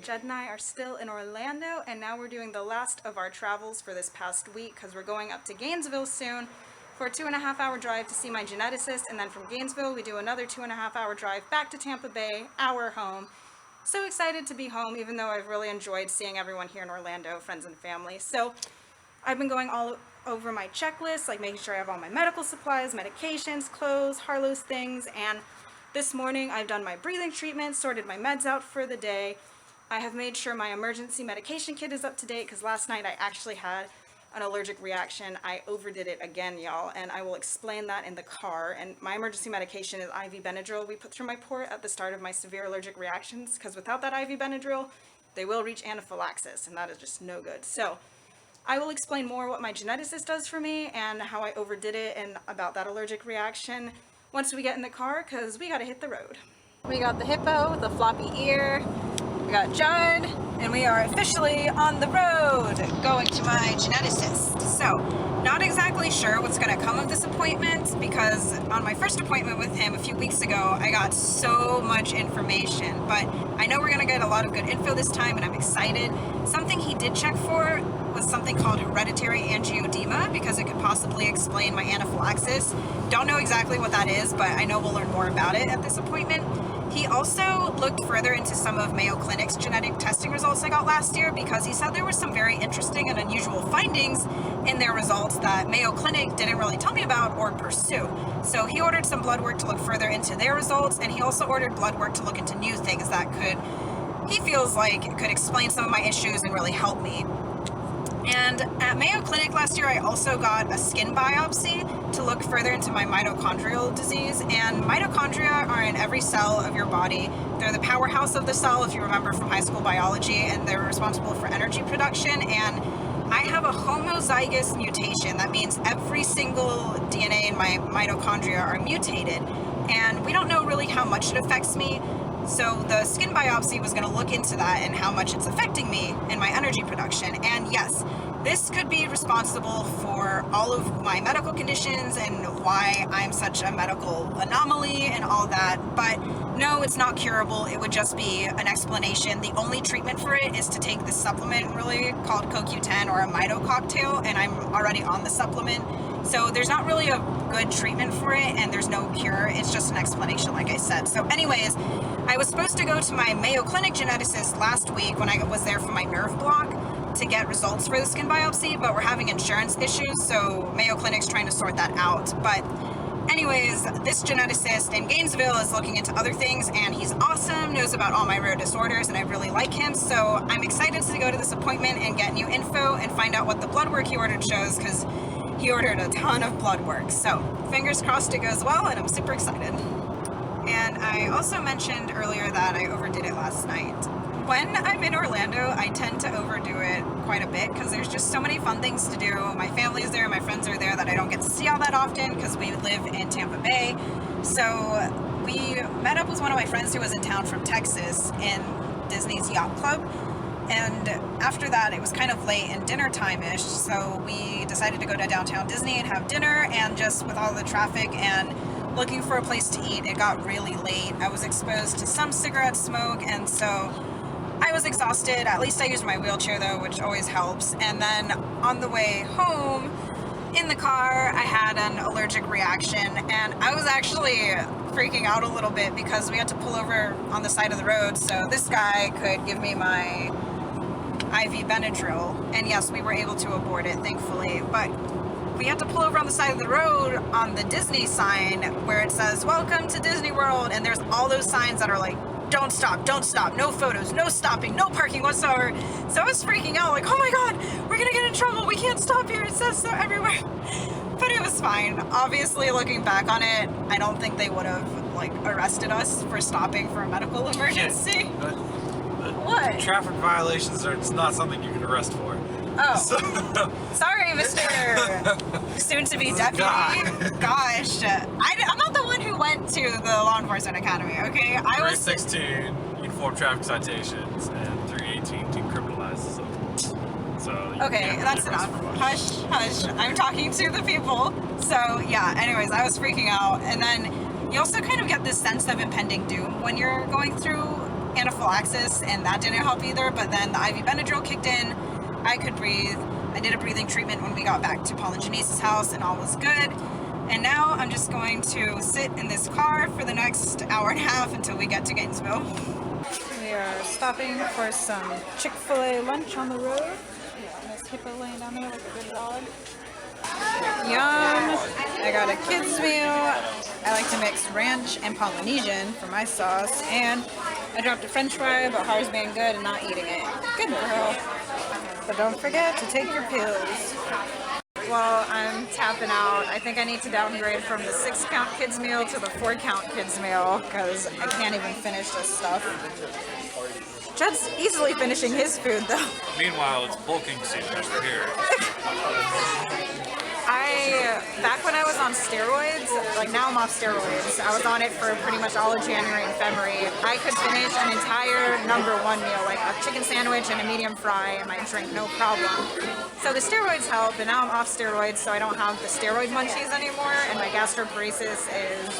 Jed and I are still in Orlando, and now we're doing the last of our travels for this past week because we're going up to Gainesville soon for a 2.5-hour drive to see my geneticist, and then from Gainesville we do another 2.5-hour drive back to Tampa Bay, our home. So excited to be home, even though I've really enjoyed seeing everyone here in Orlando, friends and family. So I've been going all over my checklist, like making sure I have all my medical supplies, medications, clothes, Harlow's things, and this morning I've done my breathing treatment, sorted my meds out for the day. I have made sure my emergency medication kit is up to date because last night I actually had an allergic reaction. I overdid it again, y'all, and I will explain that in the car. And my emergency medication is IV Benadryl we put through my port at the start of my severe allergic reactions, because without that IV Benadryl, they will reach anaphylaxis, and that is just no good. So I will explain more what my geneticist does for me and how I overdid it and about that allergic reaction once we get in the car, because we gotta hit the road. We got the hippo with the floppy ear. We got Judd, and we are officially on the road going to my geneticist. So, not exactly sure what's going to come of this appointment, because on my first appointment with him a few weeks ago, I got so much information, but I know we're going to get a lot of good info this time, and I'm excited. Something he did check for was something called hereditary angioedema, because it could possibly explain my anaphylaxis. Don't know exactly what that is, but I know we'll learn more about it at this appointment. He also looked further into some of Mayo Clinic's genetic testing results I got last year, because he said there were some very interesting and unusual findings in their results that Mayo Clinic didn't really tell me about or pursue. So he ordered some blood work to look further into their results, and he also ordered blood work to look into new things that he feels like could explain some of my issues and really help me. And at Mayo Clinic last year, I also got a skin biopsy to look further into my mitochondrial disease. And mitochondria are in every cell of your body. They're the powerhouse of the cell, if you remember from high school biology, and they're responsible for energy production. And I have a homozygous mutation. That means every single DNA in my mitochondria are mutated. And we don't know really how much it affects me. So the skin biopsy was going to look into that and how much it's affecting me in my energy production. And yes, this could be responsible for all of my medical conditions and why I'm such a medical anomaly and all that. But no, it's not curable. It would just be an explanation. The only treatment for it is to take this supplement really called CoQ10 or a Mito cocktail, and I'm already on the supplement. So there's not really a good treatment for it, and there's no cure. It's just an explanation, like I said. So anyways, I was supposed to go to my Mayo Clinic geneticist last week when I was there for my nerve block to get results for the skin biopsy, but we're having insurance issues, so Mayo Clinic's trying to sort that out. But anyways, this geneticist in Gainesville is looking into other things, and he's awesome, knows about all my rare disorders, and I really like him. So I'm excited to go to this appointment and get new info and find out what the blood work he ordered shows, because he ordered a ton of blood work. So fingers crossed it goes well, and I'm super excited. And I also mentioned earlier that I overdid it last night. When I'm in Orlando, I tend to overdo it quite a bit because there's just so many fun things to do. My family's there, my friends are there that I don't get to see all that often because we live in Tampa Bay. So we met up with one of my friends who was in town from Texas in Disney's Yacht Club. And after that, it was kind of late and dinner time-ish, so we decided to go to downtown Disney and have dinner, and just with all the traffic and looking for a place to eat, it got really late. I was exposed to some cigarette smoke, and so I was exhausted. At least I used my wheelchair though, which always helps. And then on the way home, in the car, I had an allergic reaction, and I was actually freaking out a little bit because we had to pull over on the side of the road so this guy could give me my IV Benadryl. And yes, we were able to abort it, thankfully, but we had to pull over on the side of the road on the Disney sign where it says, "Welcome to Disney World," and there's all those signs that are like, don't stop, no photos, no stopping, no parking whatsoever. So I was freaking out, like, oh my god, we're gonna get in trouble, we can't stop here, it says so everywhere. But it was fine. Obviously, looking back on it, I don't think they would have, arrested us for stopping for a medical emergency. What? Traffic violations it's not something you can arrest for. Oh. So, sorry, Mr. soon-to-be deputy. Gosh. I'm not the one who went to the law enforcement academy, okay? I was 316 uniform traffic citations and 318 decriminalized. So okay, that's enough. Hush. I'm talking to the people. So yeah, anyways, I was freaking out. And then you also kind of get this sense of impending doom when you're going through anaphylaxis, and that didn't help either, but then the IV Benadryl kicked in. I could breathe. I did a breathing treatment when we got back to Paul and Janice's house, and all was good. And now I'm just going to sit in this car for the next hour and a half until we get to Gainesville. We are stopping for some Chick-fil-A lunch on the road. Nice hippo laying down there like a good dog. Yum! I got a kid's meal. I like to mix ranch and Polynesian for my sauce, and I dropped a french fry, but Har's being good and not eating it. Good girl. But don't forget to take your pills. Well, I'm tapping out. I think I need to downgrade from the 6-count kids meal to the 4-count kids meal because I can't even finish this stuff. Judd's easily finishing his food though. Meanwhile, it's bulking season over here. Back when I was on steroids, like now I'm off steroids, I was on it for pretty much all of January and February. I could finish an entire #1 meal, like a chicken sandwich and a medium fry and my drink, no problem. So the steroids help, and now I'm off steroids, so I don't have the steroid munchies anymore, and my gastroparesis is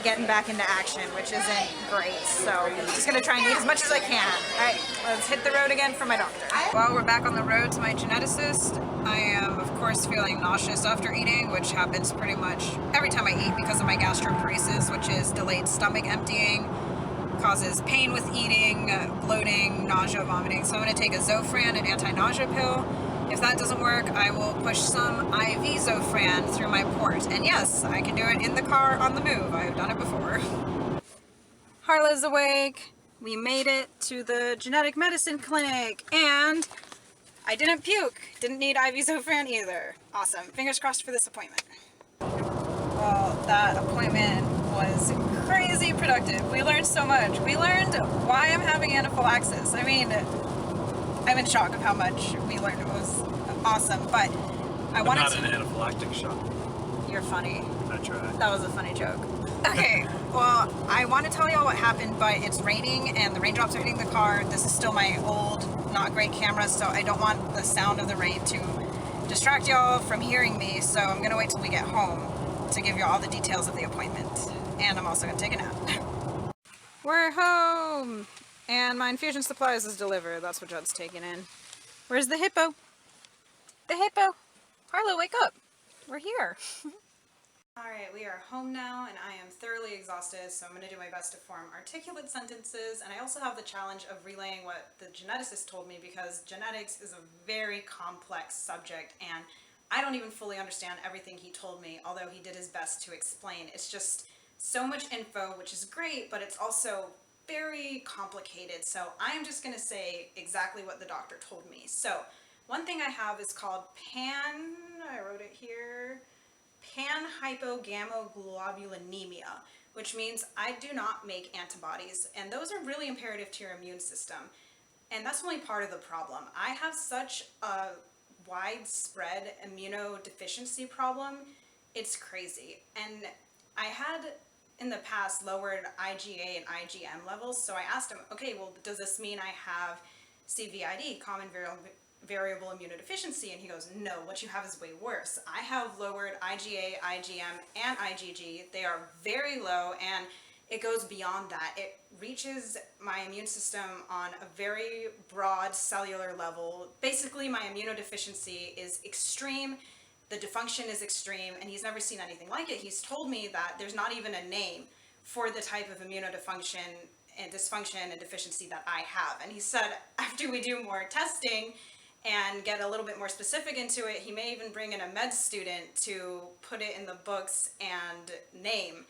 getting back into action, which isn't great. So I'm just gonna try and eat as much as I can. All right, let's hit the road again for my doctor. Well, we're back on the road to my geneticist. I am, of course, feeling nauseous after eating, which happens pretty much every time I eat because of my gastroparesis, which is delayed stomach emptying, causes pain with eating, bloating, nausea, vomiting. So I'm going to take a Zofran, an anti-nausea pill. If that doesn't work, I will push some IV Zofran through my port. And yes, I can do it in the car on the move. I've done it before. Harla's awake. We made it to the genetic medicine clinic, and I didn't puke. Didn't need IV Zofran either. Awesome. Fingers crossed for this appointment. Well, that appointment was crazy productive. We learned so much. We learned why I'm having anaphylaxis. I mean, I'm in shock of how much we learned. It was awesome, but I wanted not to... an anaphylactic shock. You're funny. I tried. That was a funny joke. Okay, well, I want to tell y'all what happened, but it's raining and the raindrops are hitting the car. This is still my old, not great camera, so I don't want the sound of the rain to distract y'all from hearing me, so I'm going to wait till we get home to give you all the details of the appointment. And I'm also going to take a nap. We're home! And my infusion supplies is delivered. That's what Judd's taking in. Where's the hippo? The hippo! Harla, wake up! We're here! Alright, we are home now, and I am thoroughly exhausted, so I'm going to do my best to form articulate sentences, and I also have the challenge of relaying what the geneticist told me, because genetics is a very complex subject, and I don't even fully understand everything he told me, although he did his best to explain. It's just so much info, which is great, but it's also very complicated, so I'm just going to say exactly what the doctor told me. So, one thing I have is called I wrote it here, panhypogammaglobulinemia, which means I do not make antibodies, and those are really imperative to your immune system. And that's only part of the problem. I have such a widespread immunodeficiency problem, it's crazy. And I had in the past lowered IgA and IgM levels, so I asked him, okay, well, does this mean I have CVID, common variable immunodeficiency? And he goes, no, what you have is way worse. I have lowered IgA, IgM, and IgG. They are very low, and it goes beyond that. It reaches my immune system on a very broad cellular level. Basically, my immunodeficiency is extreme, the dysfunction is extreme, and he's never seen anything like it. He's told me that there's not even a name for the type of immunodysfunction and deficiency that I have. And he said after we do more testing and get a little bit more specific into it, he may even bring in a med student to put it in the books and name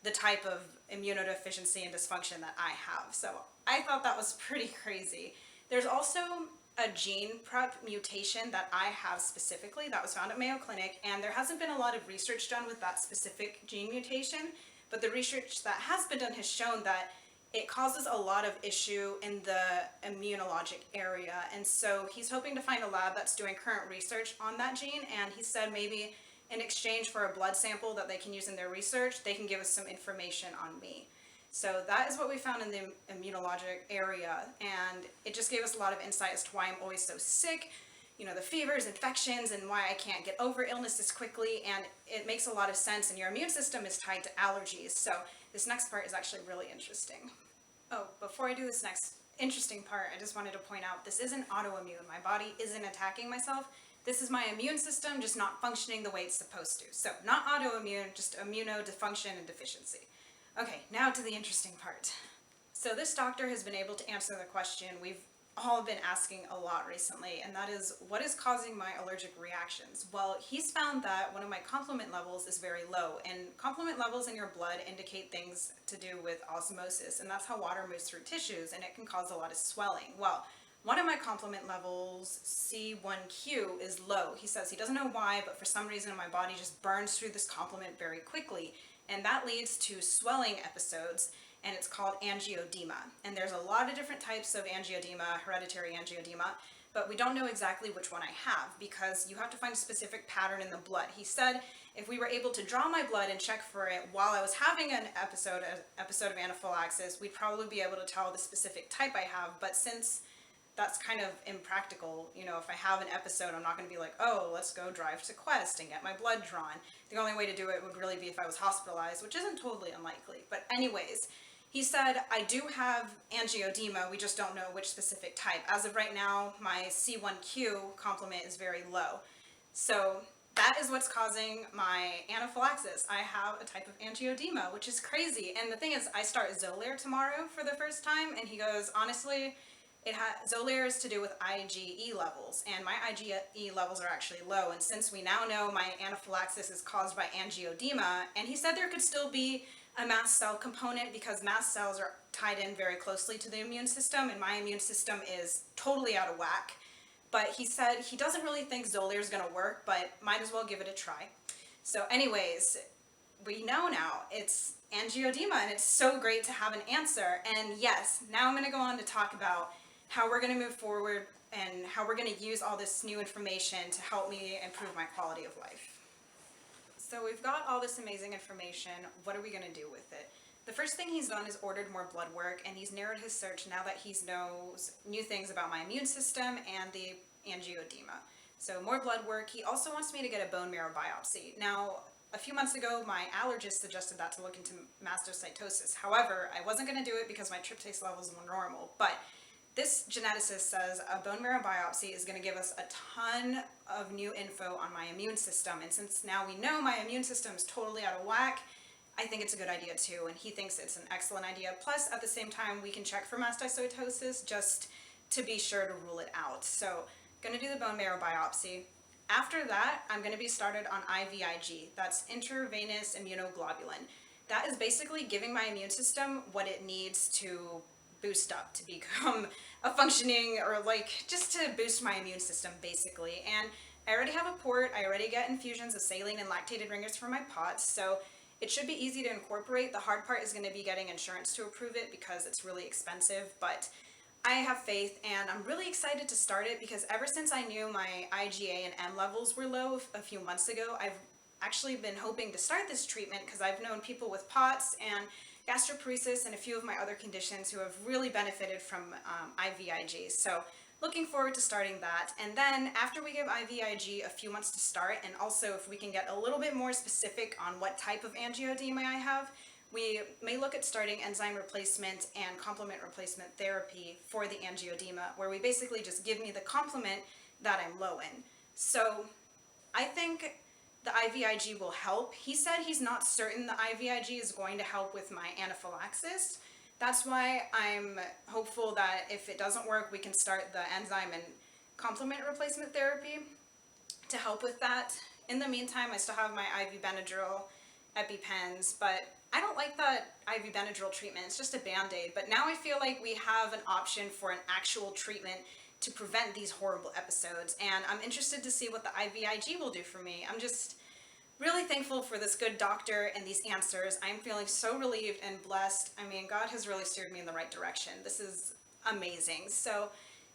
the type of immunodeficiency and dysfunction that I have. So I thought that was pretty crazy. There's also a gene prep mutation that I have specifically that was found at Mayo Clinic, and there hasn't been a lot of research done with that specific gene mutation, but the research that has been done has shown that it causes a lot of issue in the immunologic area. And so he's hoping to find a lab that's doing current research on that gene, and he said maybe in exchange for a blood sample that they can use in their research, they can give us some information on me. So that is what we found in the immunologic area, and it just gave us a lot of insight as to why I'm always so sick, you know, the fevers, infections, and why I can't get over illnesses quickly, and it makes a lot of sense, and your immune system is tied to allergies. So this next part is actually really interesting. Oh, before I do this next interesting part, I just wanted to point out this isn't autoimmune. My body isn't attacking myself. This is my immune system just not functioning the way it's supposed to. So, not autoimmune, just immunodysfunction and deficiency. Okay, now to the interesting part. So, this doctor has been able to answer the question we've all been asking a lot recently, and that is, what is causing my allergic reactions? Well, he's found that one of my complement levels is very low, and complement levels in your blood indicate things to do with osmosis, and that's how water moves through tissues, and it can cause a lot of swelling. Well, one of my complement levels, C1Q, is low. He says he doesn't know why, but for some reason my body just burns through this complement very quickly, and that leads to swelling episodes, and it's called angioedema. And there's a lot of different types of angioedema, hereditary angioedema, but we don't know exactly which one I have because you have to find a specific pattern in the blood. He said if we were able to draw my blood and check for it while I was having an episode of anaphylaxis, we'd probably be able to tell the specific type I have, but since that's kind of impractical. You know, if I have an episode, I'm not going to be like, oh, let's go drive to Quest and get my blood drawn. The only way to do it would really be if I was hospitalized, which isn't totally unlikely. But anyways, he said, I do have angioedema, we just don't know which specific type. As of right now, my C1Q complement is very low. So that is what's causing my anaphylaxis. I have a type of angioedema, which is crazy. And the thing is, I start Xolair tomorrow for the first time, and he goes, honestly, Xolair is to do with IgE levels, and my IgE levels are actually low, and since we now know my anaphylaxis is caused by angioedema, and he said there could still be a mast cell component because mast cells are tied in very closely to the immune system, and my immune system is totally out of whack, but he said he doesn't really think Xolair is going to work, but might as well give it a try. So anyways, we know now it's angioedema, and it's so great to have an answer, and yes, now I'm going to go on to talk about how we're going to move forward and how we're going to use all this new information to help me improve my quality of life. So we've got all this amazing information. What are we going to do with it? The first thing he's done is ordered more blood work, and he's narrowed his search now that he knows new things about my immune system and the angioedema. So more blood work. He also wants me to get a bone marrow biopsy. Now, a few months ago, my allergist suggested that to look into mastocytosis. However, I wasn't going to do it because my tryptase levels were normal, but this geneticist says a bone marrow biopsy is going to give us a ton of new info on my immune system. And since now we know my immune system is totally out of whack, I think it's a good idea too. And he thinks it's an excellent idea. Plus, at the same time, we can check for mastocytosis just to be sure to rule it out. So, going to do the bone marrow biopsy. After that, I'm going to be started on IVIG. That's intravenous immunoglobulin. That is basically giving my immune system what it needs to boost up to become a functioning, or like just to boost my immune system basically. And I already have a port. I already get infusions of saline and lactated ringers for my pots, so it should be easy to incorporate. The hard part is going to be getting insurance to approve it because it's really expensive, but I have faith and I'm really excited to start it because ever since I knew my IgA and M levels were low a few months ago, I've actually been hoping to start this treatment because I've known people with POTS and gastroparesis and a few of my other conditions who have really benefited from IVIG. So looking forward to starting that. And then after we give IVIG a few months to start, and also if we can get a little bit more specific on what type of angioedema I have, we may look at starting enzyme replacement and complement replacement therapy for the angioedema, where we basically just give me the complement that I'm low in. So I think the IVIG will help. He said he's not certain the IVIG is going to help with my anaphylaxis. That's why I'm hopeful that if it doesn't work, we can start the enzyme and complement replacement therapy to help with that. In the meantime, I still have my IV Benadryl EpiPens, but I don't like that IV Benadryl treatment. It's just a Band-Aid. But now I feel like we have an option for an actual treatment to prevent these horrible episodes, and I'm interested to see what the IVIG will do for me. I'm just really thankful for this good doctor and these answers. I'm feeling so relieved and blessed. I mean, God has really steered me in the right direction. This is amazing. So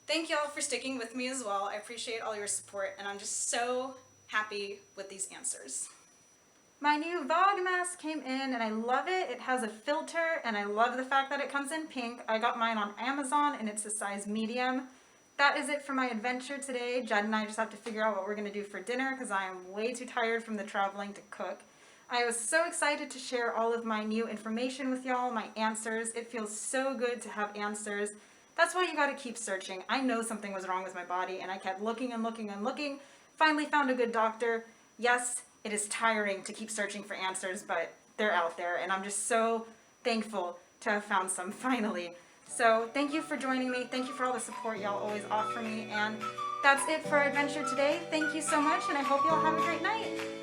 thank y'all for sticking with me as well. I appreciate all your support, and I'm just so happy with these answers. My new Vogue mask came in and I love it. It has a filter and I love the fact that it comes in pink. I got mine on Amazon and it's a size medium. That is it for my adventure today. Jed and I just have to figure out what we're going to do for dinner because I am way too tired from the traveling to cook. I was so excited to share all of my new information with y'all, my answers. It feels so good to have answers. That's why you gotta keep searching. I know something was wrong with my body and I kept looking and looking and looking. Finally found a good doctor. Yes, it is tiring to keep searching for answers, but they're out there and I'm just so thankful to have found some finally. So thank you for joining me. Thank you for all the support y'all always offer me. And that's it for our adventure today. Thank you so much and I hope y'all have a great night.